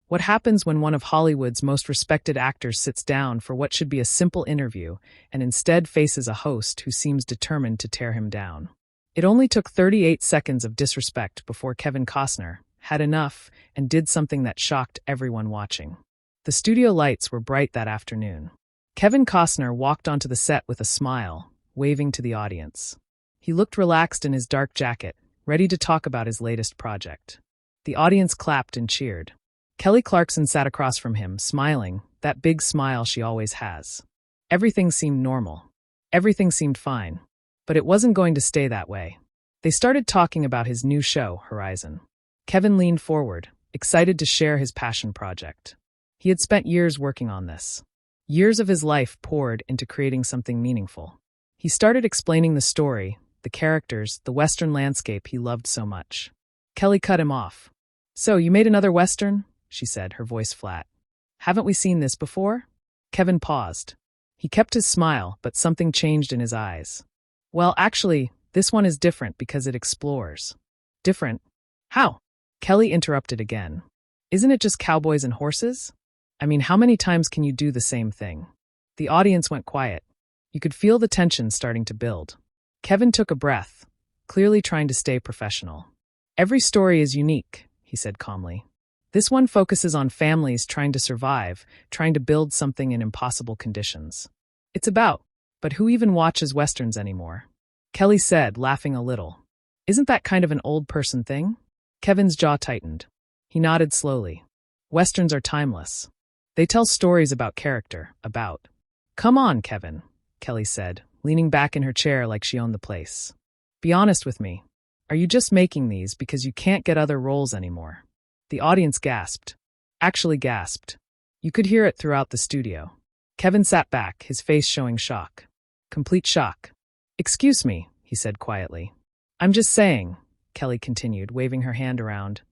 What happens when one of Hollywood's most respected actors sits down for what should be a simple interview and instead faces a host who seems determined to tear him down? It only took 38 seconds of disrespect before Kevin Costner had enough and did something that shocked everyone watching. The studio lights were bright that afternoon. Kevin Costner walked onto the set with a smile, waving to the audience. He looked relaxed in his dark jacket, ready to talk about his latest project. The audience clapped and cheered. Kelly Clarkson sat across from him, smiling, that big smile she always has. Everything seemed normal. Everything seemed fine. But it wasn't going to stay that way. They started talking about his new show, Horizon. Kevin leaned forward, excited to share his passion project. He had spent years working on this. Years of his life poured into creating something meaningful. He started explaining the story, the characters, the Western landscape he loved so much. Kelly cut him off. "So, you made another Western?" she said, her voice flat. "Haven't we seen this before?" Kevin paused. He kept his smile, but something changed in his eyes. "Well, actually, this one is different because it explores." "Different? How?" Kelly interrupted again. "Isn't it just cowboys and horses? I mean, how many times can you do the same thing?" The audience went quiet. You could feel the tension starting to build. Kevin took a breath, clearly trying to stay professional. "Every story is unique," he said calmly. "This one focuses on families trying to survive, trying to build something in impossible conditions. It's about, but who even watches Westerns anymore?" Kelly said, laughing a little. "Isn't that kind of an old person thing?" Kevin's jaw tightened. He nodded slowly. "Westerns are timeless. They tell stories about character, about—" "Come on, Kevin," Kelly said, leaning back in her chair like she owned the place. "Be honest with me. Are you just making these because you can't get other roles anymore?" The audience gasped. Actually gasped. You could hear it throughout the studio. Kevin sat back, his face showing shock. Complete shock. "Excuse me," he said quietly. "I'm just saying," Kelly continued, waving her hand around.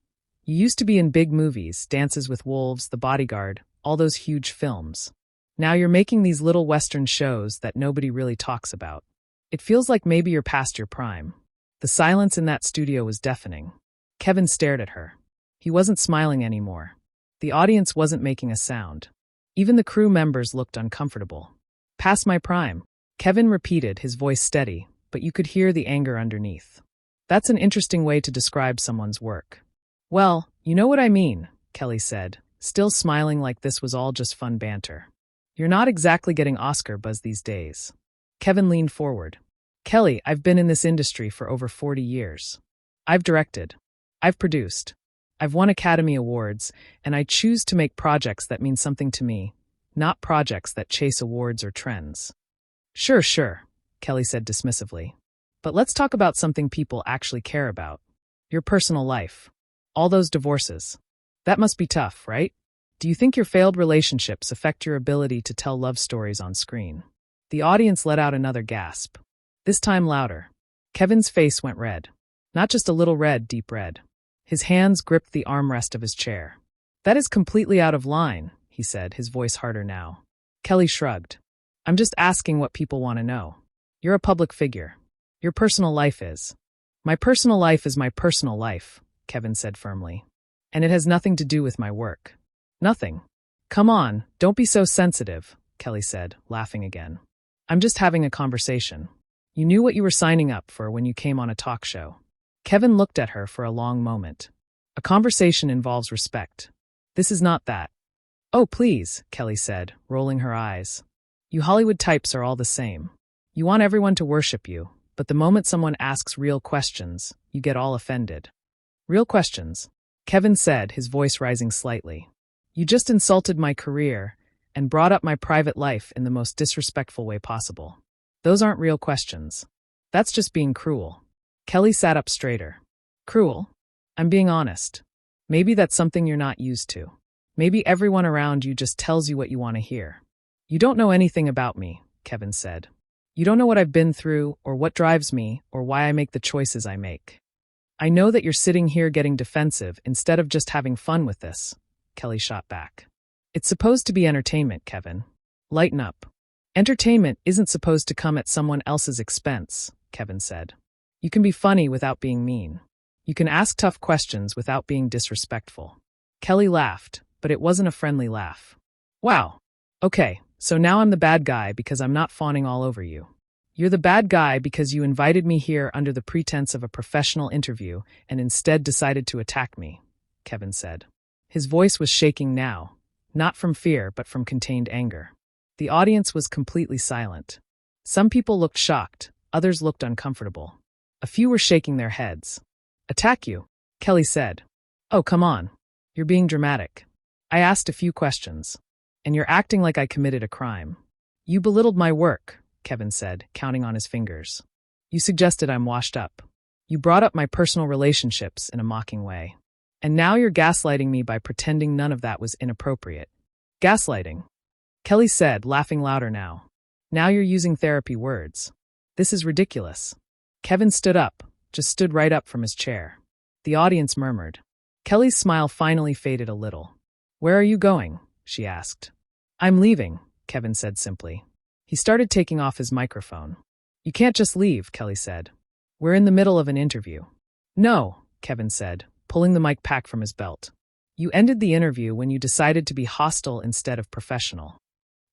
"You used to be in big movies, Dances with Wolves, The Bodyguard, all those huge films. Now you're making these little Western shows that nobody really talks about. It feels like maybe you're past your prime." The silence in that studio was deafening. Kevin stared at her. He wasn't smiling anymore. The audience wasn't making a sound. Even the crew members looked uncomfortable. "Past my prime," Kevin repeated, his voice steady, but you could hear the anger underneath. "That's an interesting way to describe someone's work." "Well, you know what I mean," Kelly said, still smiling like this was all just fun banter. "You're not exactly getting Oscar buzz these days." Kevin leaned forward. "Kelly, I've been in this industry for over 40 years. I've directed. I've produced. I've won Academy Awards, and I choose to make projects that mean something to me, not projects that chase awards or trends." Sure, Kelly said dismissively. "But let's talk about something people actually care about. Your personal life. All those divorces. That must be tough, right? Do you think your failed relationships affect your ability to tell love stories on screen?" The audience let out another gasp. This time louder. Kevin's face went red. Not just a little red, deep red. His hands gripped the armrest of his chair. "That is completely out of line," he said, his voice harder now. Kelly shrugged. "I'm just asking what people want to know. You're a public figure. Your personal life is." "My personal life is my personal life," Kevin said firmly. "And it has nothing to do with my work. Nothing." "Come on, don't be so sensitive," Kelly said, laughing again. "I'm just having a conversation. You knew what you were signing up for when you came on a talk show." Kevin looked at her for a long moment. "A conversation involves respect. This is not that." "Oh, please," Kelly said, rolling her eyes. "You Hollywood types are all the same. You want everyone to worship you, but the moment someone asks real questions, you get all offended." "Real questions," Kevin said, his voice rising slightly. "You just insulted my career and brought up my private life in the most disrespectful way possible. Those aren't real questions. That's just being cruel." Kelly sat up straighter. "Cruel? I'm being honest. Maybe that's something you're not used to. Maybe everyone around you just tells you what you want to hear." "You don't know anything about me," Kevin said. "You don't know what I've been through, or what drives me, or why I make the choices I make. I know that you're sitting here getting defensive instead of just having fun with this," Kelly shot back. "It's supposed to be entertainment, Kevin. Lighten up." "Entertainment isn't supposed to come at someone else's expense," Kevin said. "You can be funny without being mean. You can ask tough questions without being disrespectful." Kelly laughed, but it wasn't a friendly laugh. Wow. Okay, so now I'm the bad guy because I'm not fawning all over you. You're the bad guy because you invited me here under the pretense of a professional interview and instead decided to attack me, Kevin said. His voice was shaking now, not from fear but from contained anger. The audience was completely silent. Some people looked shocked, others looked uncomfortable. A few were shaking their heads. Attack you? Kelly said. Oh, come on. You're being dramatic. I asked a few questions. And you're acting like I committed a crime. You belittled my work, Kevin said, counting on his fingers. You suggested I'm washed up. You brought up my personal relationships in a mocking way. And now you're gaslighting me by pretending none of that was inappropriate. Gaslighting? Kelly said, laughing louder now. Now you're using therapy words. This is ridiculous. Kevin stood up, just stood right up from his chair. The audience murmured. Kelly's smile finally faded a little. Where are you going? She asked. I'm leaving, Kevin said simply. He started taking off his microphone. You can't just leave, Kelly said. We're in the middle of an interview. No, Kevin said, pulling the mic pack from his belt. You ended the interview when you decided to be hostile instead of professional.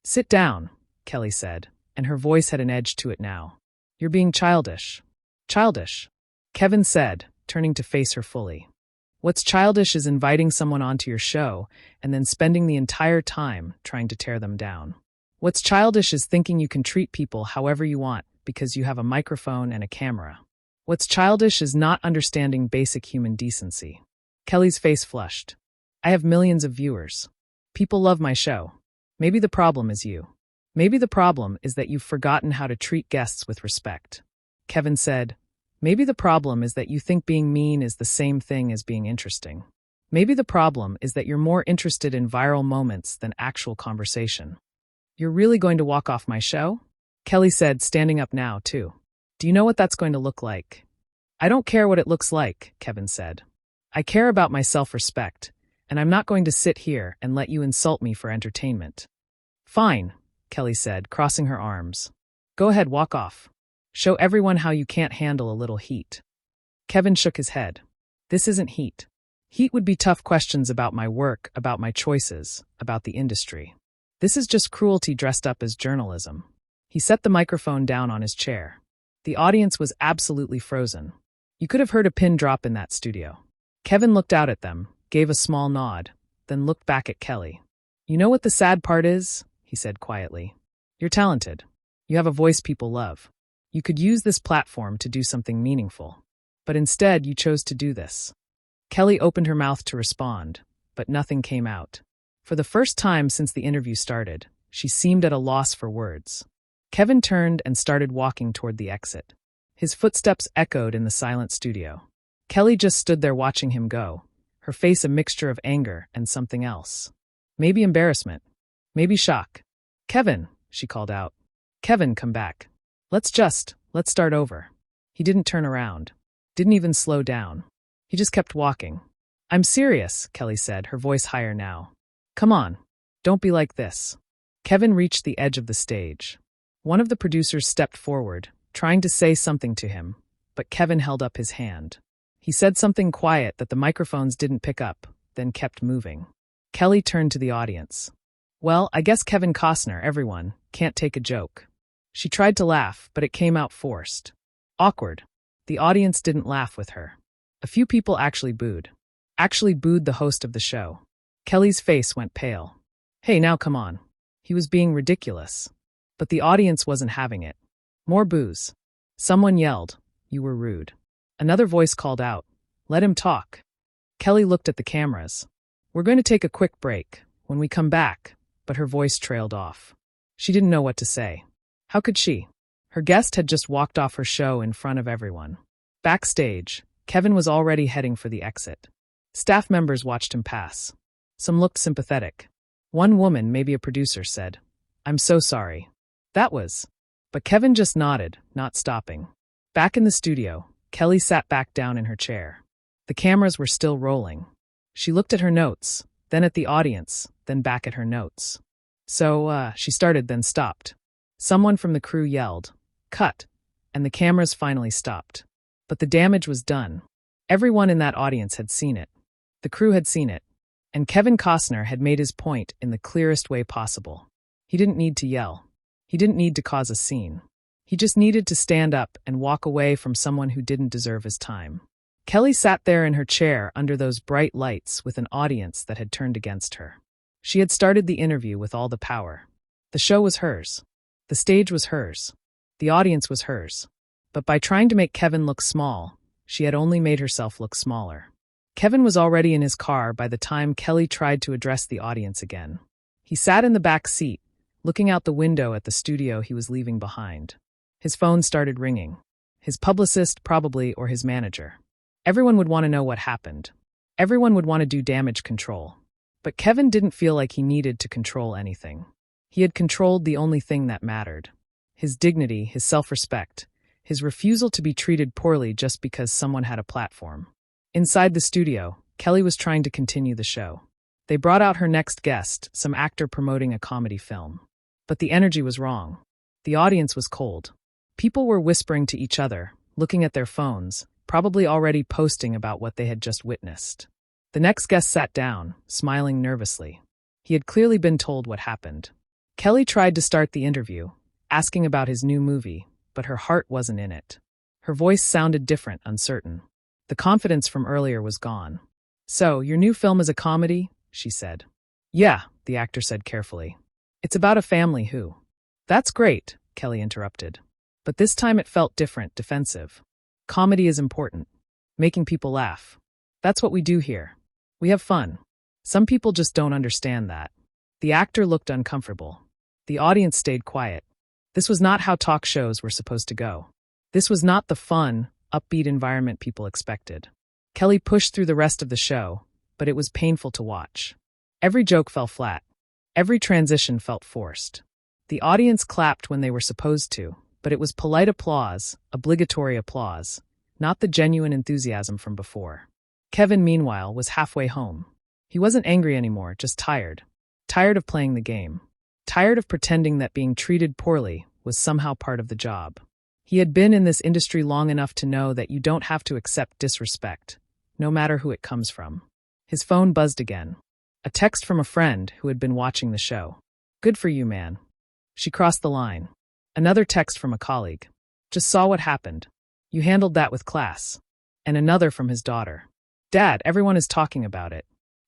Sit down, Kelly said, and her voice had an edge to it now. You're being childish. Childish? Kevin said, turning to face her fully. What's childish is inviting someone onto your show and then spending the entire time trying to tear them down. What's childish is thinking you can treat people however you want because you have a microphone and a camera. What's childish is not understanding basic human decency. Kelly's face flushed. I have millions of viewers. People love my show. Maybe the problem is you. Maybe the problem is that you've forgotten how to treat guests with respect. Kevin said, maybe the problem is that you think being mean is the same thing as being interesting. Maybe the problem is that you're more interested in viral moments than actual conversation. You're really going to walk off my show? Kelly said, standing up now, too. Do you know what that's going to look like? I don't care what it looks like, Kevin said. I care about my self-respect, and I'm not going to sit here and let you insult me for entertainment. Fine, Kelly said, crossing her arms. Go ahead, walk off. Show everyone how you can't handle a little heat. Kevin shook his head. This isn't heat. Heat would be tough questions about my work, about my choices, about the industry. This is just cruelty dressed up as journalism. He set the microphone down on his chair. The audience was absolutely frozen. You could have heard a pin drop in that studio. Kevin looked out at them, gave a small nod, then looked back at Kelly. You know what the sad part is? He said quietly. You're talented. You have a voice people love. You could use this platform to do something meaningful. But instead, you chose to do this. Kelly opened her mouth to respond, but nothing came out. For the first time since the interview started, she seemed at a loss for words. Kevin turned and started walking toward the exit. His footsteps echoed in the silent studio. Kelly just stood there watching him go, her face a mixture of anger and something else. Maybe embarrassment. Maybe shock. Kevin, she called out. Kevin, come back. Let's start over. He didn't turn around. Didn't even slow down. He just kept walking. I'm serious, Kelly said, her voice higher now. Come on. Don't be like this. Kevin reached the edge of the stage. One of the producers stepped forward, trying to say something to him, but Kevin held up his hand. He said something quiet that the microphones didn't pick up, then kept moving. Kelly turned to the audience. Well, I guess Kevin Costner, everyone, can't take a joke. She tried to laugh, but it came out forced. Awkward. The audience didn't laugh with her. A few people actually booed. Actually booed the host of the show. Kelly's face went pale. Hey, now come on. He was being ridiculous. But the audience wasn't having it. More boos. Someone yelled, "You were rude." Another voice called out, "Let him talk." Kelly looked at the cameras. We're going to take a quick break. When we come back, but her voice trailed off. She didn't know what to say. How could she? Her guest had just walked off her show in front of everyone. Backstage, Kevin was already heading for the exit. Staff members watched him pass. Some looked sympathetic. One woman, maybe a producer, said, "I'm so sorry." That was. But Kevin just nodded, not stopping. Back in the studio, Kelly sat back down in her chair. The cameras were still rolling. She looked at her notes, then at the audience, then back at her notes. She started, then stopped. Someone from the crew yelled, "Cut," and the cameras finally stopped. But the damage was done. Everyone in that audience had seen it. The crew had seen it. And Kevin Costner had made his point in the clearest way possible. He didn't need to yell. He didn't need to cause a scene. He just needed to stand up and walk away from someone who didn't deserve his time. Kelly sat there in her chair under those bright lights with an audience that had turned against her. She had started the interview with all the power. The show was hers. The stage was hers. The audience was hers. But by trying to make Kevin look small, she had only made herself look smaller. Kevin was already in his car by the time Kelly tried to address the audience again. He sat in the back seat, looking out the window at the studio he was leaving behind. His phone started ringing. His publicist, probably, or his manager. Everyone would want to know what happened. Everyone would want to do damage control. But Kevin didn't feel like he needed to control anything. He had controlled the only thing that mattered. His dignity, his self-respect, his refusal to be treated poorly just because someone had a platform. Inside the studio, Kelly was trying to continue the show. They brought out her next guest, some actor promoting a comedy film. But the energy was wrong. The audience was cold. People were whispering to each other, looking at their phones, probably already posting about what they had just witnessed. The next guest sat down, smiling nervously. He had clearly been told what happened. Kelly tried to start the interview, asking about his new movie, but her heart wasn't in it. Her voice sounded different, uncertain. The confidence from earlier was gone. "So, your new film is a comedy?" she said. "Yeah," the actor said carefully. "It's about a family who—" "That's great," Kelly interrupted. But this time it felt different, defensive. "Comedy is important. Making people laugh. That's what we do here. We have fun. Some people just don't understand that." The actor looked uncomfortable. The audience stayed quiet. This was not how talk shows were supposed to go. This was not the fun, upbeat environment people expected. Kelly pushed through the rest of the show, but it was painful to watch. Every joke fell flat. Every transition felt forced. The audience clapped when they were supposed to, but it was polite applause, obligatory applause, not the genuine enthusiasm from before. Kevin, meanwhile, was halfway home. He wasn't angry anymore, just tired. Tired of playing the game. Tired of pretending that being treated poorly was somehow part of the job. He had been in this industry long enough to know that you don't have to accept disrespect, no matter who it comes from. His phone buzzed again. A text from a friend who had been watching the show. "Good for you, man." She crossed the line. Another text from a colleague. "Just saw what happened. You handled that with class." And another from his daughter. "Dad, everyone is talking about it.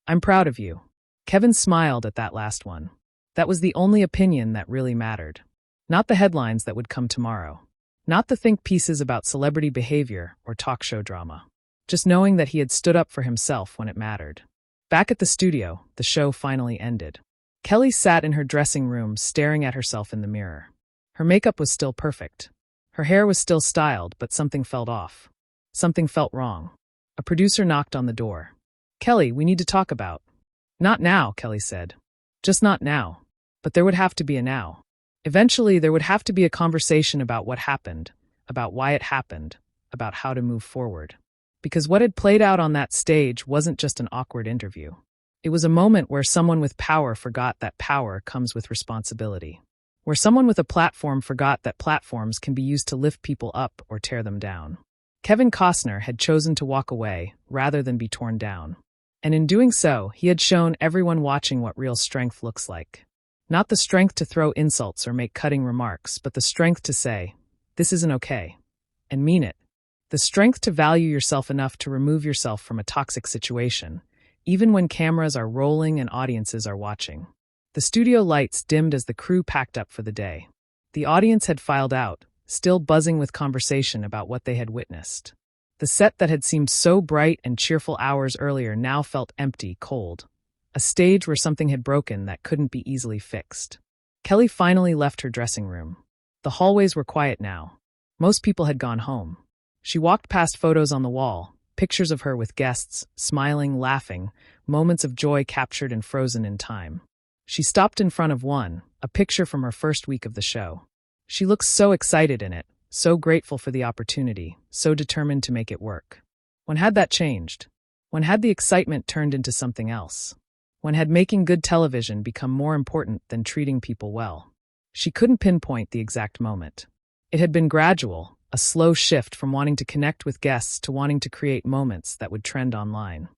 I'm proud of you." Kevin smiled at that last one. That was the only opinion that really mattered. Not the headlines that would come tomorrow. Not the think pieces about celebrity behavior or talk show drama. Just knowing that he had stood up for himself when it mattered. Back at the studio, the show finally ended. Kelly sat in her dressing room staring at herself in the mirror. Her makeup was still perfect. Her hair was still styled, but something felt off. Something felt wrong. A producer knocked on the door. "Kelly, we need to talk about—" "Not now," Kelly said. "Just not now. But there would have to be a now. Eventually, there would have to be a conversation about what happened, about why it happened, about how to move forward. Because what had played out on that stage wasn't just an awkward interview. It was a moment where someone with power forgot that power comes with responsibility. Where someone with a platform forgot that platforms can be used to lift people up or tear them down. Kevin Costner had chosen to walk away rather than be torn down. And in doing so, he had shown everyone watching what real strength looks like. Not the strength to throw insults or make cutting remarks, but the strength to say, "This isn't okay," and mean it. The strength to value yourself enough to remove yourself from a toxic situation, even when cameras are rolling and audiences are watching. The studio lights dimmed as the crew packed up for the day. The audience had filed out, still buzzing with conversation about what they had witnessed. The set that had seemed so bright and cheerful hours earlier now felt empty, cold. A stage where something had broken that couldn't be easily fixed. Kelly finally left her dressing room. The hallways were quiet now. Most people had gone home. She walked past photos on the wall, pictures of her with guests, smiling, laughing, moments of joy captured and frozen in time. She stopped in front of one, a picture from her first week of the show. She looked so excited in it, so grateful for the opportunity, so determined to make it work. When had that changed? When had the excitement turned into something else? When had making good television become more important than treating people well? She couldn't pinpoint the exact moment. It had been gradual, a slow shift from wanting to connect with guests to wanting to create moments that would trend online.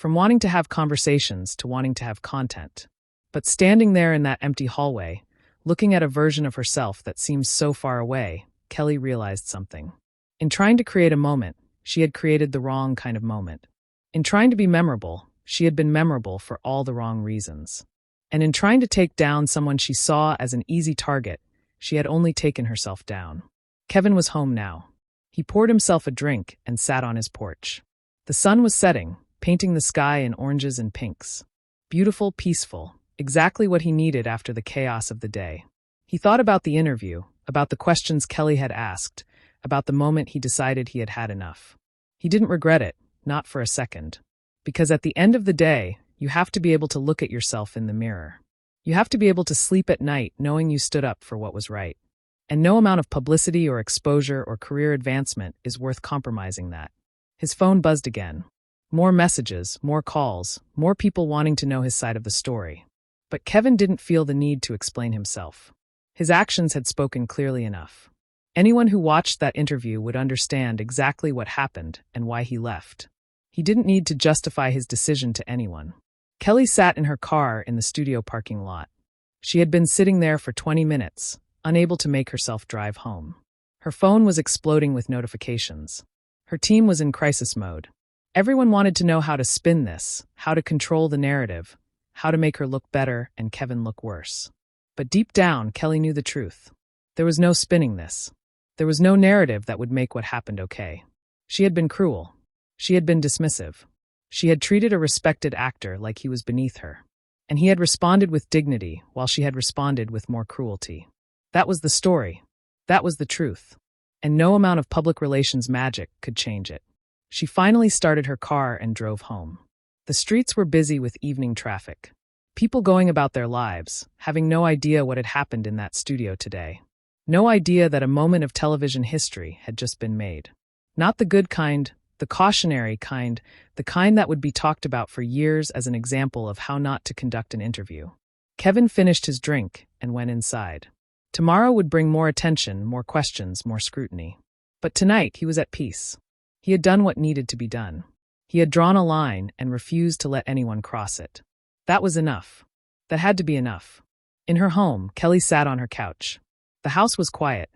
from wanting to have conversations to wanting to have content. But standing there in that empty hallway, looking at a version of herself that seems so far away, Kelly realized something. In trying to create a moment, she had created the wrong kind of moment. In trying to be memorable, she had been memorable for all the wrong reasons. And in trying to take down someone she saw as an easy target, she had only taken herself down. Kevin was home now. He poured himself a drink and sat on his porch. The sun was setting, painting the sky in oranges and pinks. Beautiful, peaceful, exactly what he needed after the chaos of the day. He thought about the interview, about the questions Kelly had asked, about the moment he decided he had had enough. He didn't regret it, not for a second. Because at the end of the day, you have to be able to look at yourself in the mirror. You have to be able to sleep at night knowing you stood up for what was right. And no amount of publicity or exposure or career advancement is worth compromising that. His phone buzzed again. More messages, more calls, more people wanting to know his side of the story. But Kevin didn't feel the need to explain himself. His actions had spoken clearly enough. Anyone who watched that interview would understand exactly what happened and why he left. He didn't need to justify his decision to anyone. Kelly sat in her car in the studio parking lot. She had been sitting there for 20 minutes, unable to make herself drive home. Her phone was exploding with notifications. Her team was in crisis mode. Everyone wanted to know how to spin this, how to control the narrative, how to make her look better and Kevin look worse. But deep down, Kelly knew the truth. There was no spinning this. There was no narrative that would make what happened okay. She had been cruel. She had been dismissive. She had treated a respected actor like he was beneath her. And he had responded with dignity while she had responded with more cruelty. That was the story. That was the truth. And no amount of public relations magic could change it. She finally started her car and drove home. The streets were busy with evening traffic. People going about their lives, having no idea what had happened in that studio today. No idea that a moment of television history had just been made. Not the good kind, the cautionary kind, the kind that would be talked about for years as an example of how not to conduct an interview. Kevin finished his drink and went inside. Tomorrow would bring more attention, more questions, more scrutiny. But tonight he was at peace. He had done what needed to be done. He had drawn a line and refused to let anyone cross it. That was enough. That had to be enough. In her home, Kelly sat on her couch. The house was quiet.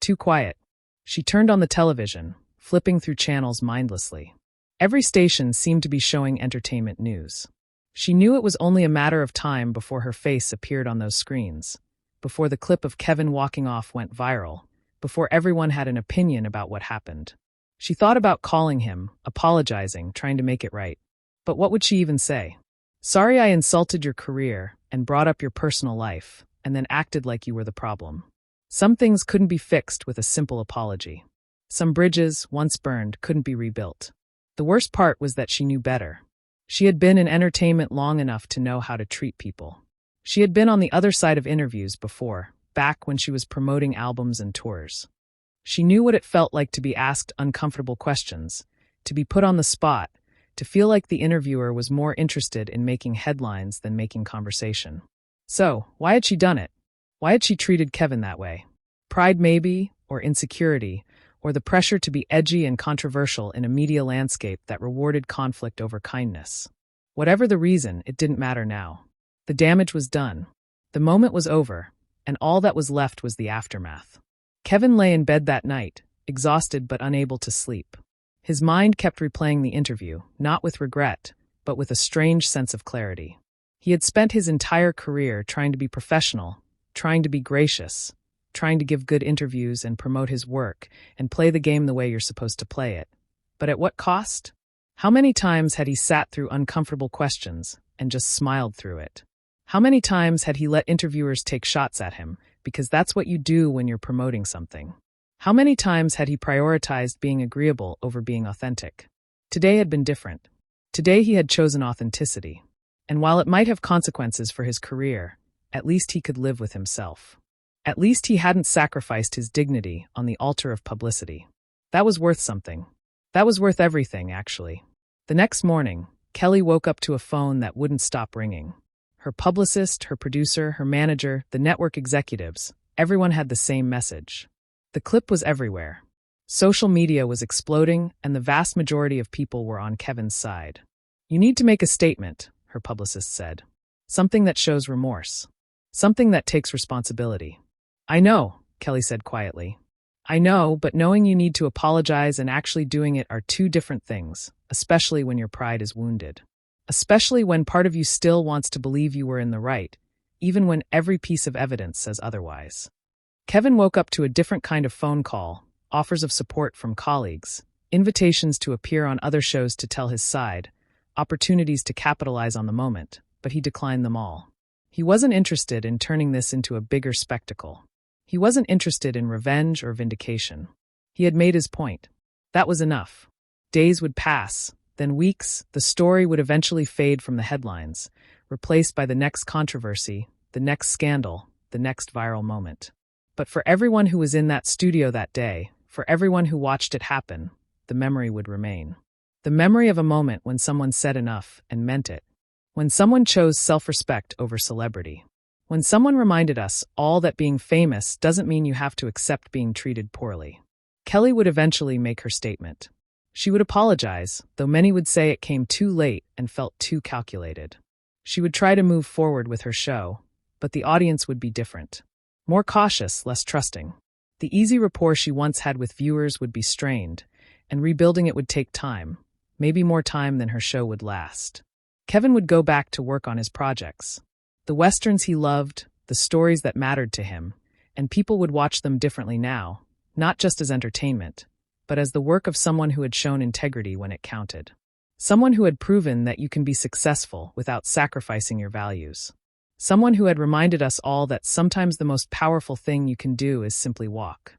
Too quiet. She turned on the television, flipping through channels mindlessly. Every station seemed to be showing entertainment news. She knew it was only a matter of time before her face appeared on those screens, before the clip of Kevin walking off went viral, before everyone had an opinion about what happened. She thought about calling him, apologizing, trying to make it right. But what would she even say? Sorry I insulted your career and brought up your personal life, and then acted like you were the problem. Some things couldn't be fixed with a simple apology. Some bridges, once burned, couldn't be rebuilt. The worst part was that she knew better. She had been in entertainment long enough to know how to treat people. She had been on the other side of interviews before, back when she was promoting albums and tours. She knew what it felt like to be asked uncomfortable questions, to be put on the spot, to feel like the interviewer was more interested in making headlines than making conversation. So, why had she done it? Why had she treated Kevin that way? Pride maybe, or insecurity, or the pressure to be edgy and controversial in a media landscape that rewarded conflict over kindness. Whatever the reason, it didn't matter now. The damage was done. The moment was over, and all that was left was the aftermath. Kevin lay in bed that night, exhausted but unable to sleep. His mind kept replaying the interview, not with regret, but with a strange sense of clarity. He had spent his entire career trying to be professional, trying to be gracious, trying to give good interviews and promote his work and play the game the way you're supposed to play it. But at what cost? How many times had he sat through uncomfortable questions and just smiled through it? How many times had he let interviewers take shots at him, because that's what you do when you're promoting something? How many times had he prioritized being agreeable over being authentic? Today had been different. Today he had chosen authenticity. And while it might have consequences for his career, at least he could live with himself. At least he hadn't sacrificed his dignity on the altar of publicity. That was worth something. That was worth everything, actually. The next morning, Kelly woke up to a phone that wouldn't stop ringing. Her publicist, her producer, her manager, the network executives, everyone had the same message. The clip was everywhere. Social media was exploding, and the vast majority of people were on Kevin's side. You need to make a statement, her publicist said. Something that shows remorse. Something that takes responsibility. I know, Kelly said quietly. I know, but knowing you need to apologize and actually doing it are two different things, especially when your pride is wounded. Especially when part of you still wants to believe you were in the right, even when every piece of evidence says otherwise. Kevin woke up to a different kind of phone call, offers of support from colleagues, invitations to appear on other shows to tell his side, opportunities to capitalize on the moment, but he declined them all. He wasn't interested in turning this into a bigger spectacle. He wasn't interested in revenge or vindication. He had made his point. That was enough. Days would pass, then weeks, the story would eventually fade from the headlines, replaced by the next controversy, the next scandal, the next viral moment. But for everyone who was in that studio that day, for everyone who watched it happen, the memory would remain. The memory of a moment when someone said enough and meant it. When someone chose self-respect over celebrity. When someone reminded us all that being famous doesn't mean you have to accept being treated poorly. Kelly would eventually make her statement. She would apologize, though many would say it came too late and felt too calculated. She would try to move forward with her show, but the audience would be different. More cautious, less trusting. The easy rapport she once had with viewers would be strained, and rebuilding it would take time, maybe more time than her show would last. Kevin would go back to work on his projects. The westerns he loved, the stories that mattered to him, and people would watch them differently now, not just as entertainment, but as the work of someone who had shown integrity when it counted. Someone who had proven that you can be successful without sacrificing your values. Someone who had reminded us all that sometimes the most powerful thing you can do is simply walk.